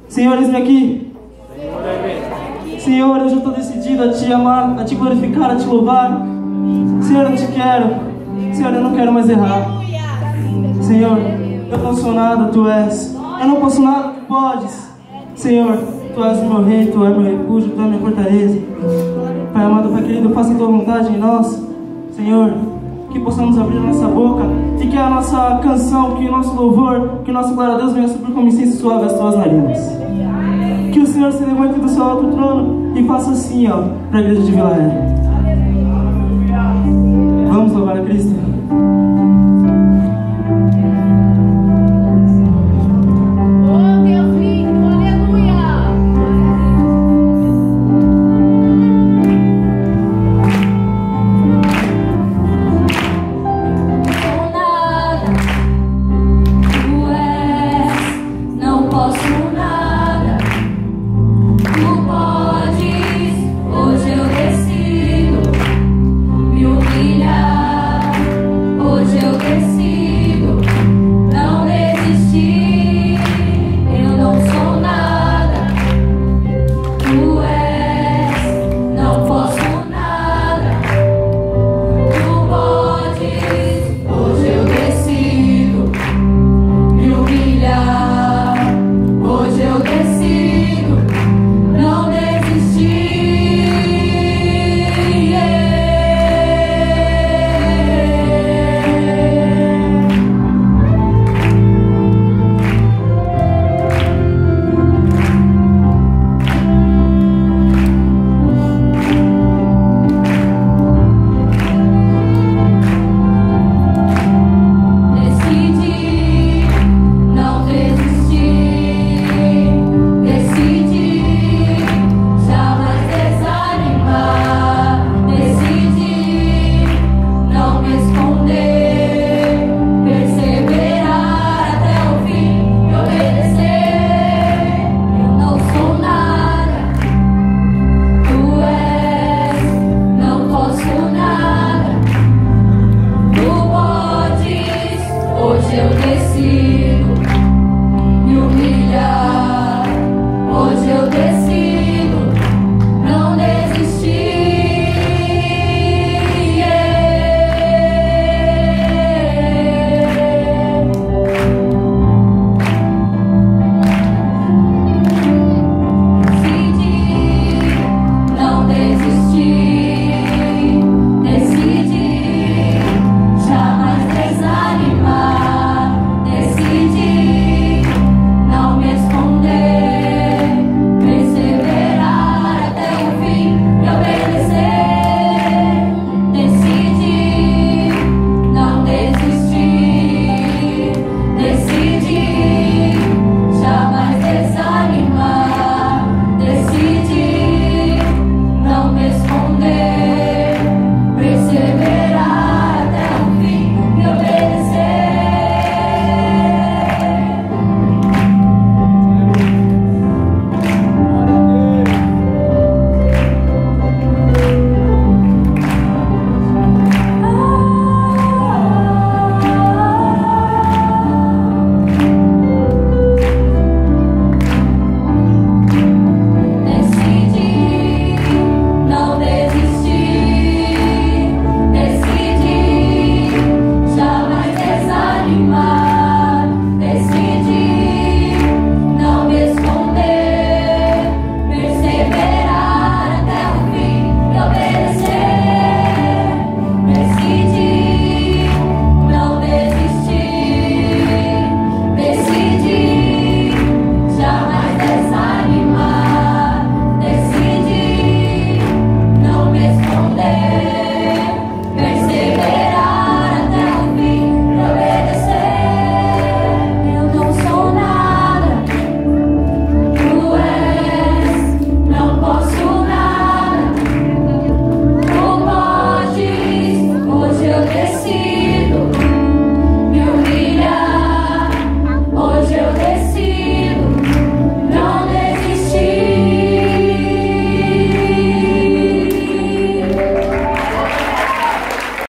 Senhor, eis-me aqui. Senhor, eu já estou decidido a Te amar, a Te glorificar, a Te louvar. Senhor, eu Te quero. Senhor, eu não quero mais errar. Senhor, eu não sou nada, Tu és. Eu não posso nada, Tu podes. Senhor, Tu és o meu rei, Tu és meu refúgio, Tu és minha fortaleza. Pai amado, Pai querido, faça a Tua vontade em nós. Senhor, que possamos abrir a nossa boca e que a nossa canção, que o nosso louvor, que o nosso glória a Deus venha subir como incenso suave às Tuas narinas. Que o Senhor se levante do seu alto trono e faça assim, ó, para a igreja de Vila Real. Vamos louvar a Cristo. Não posso nada.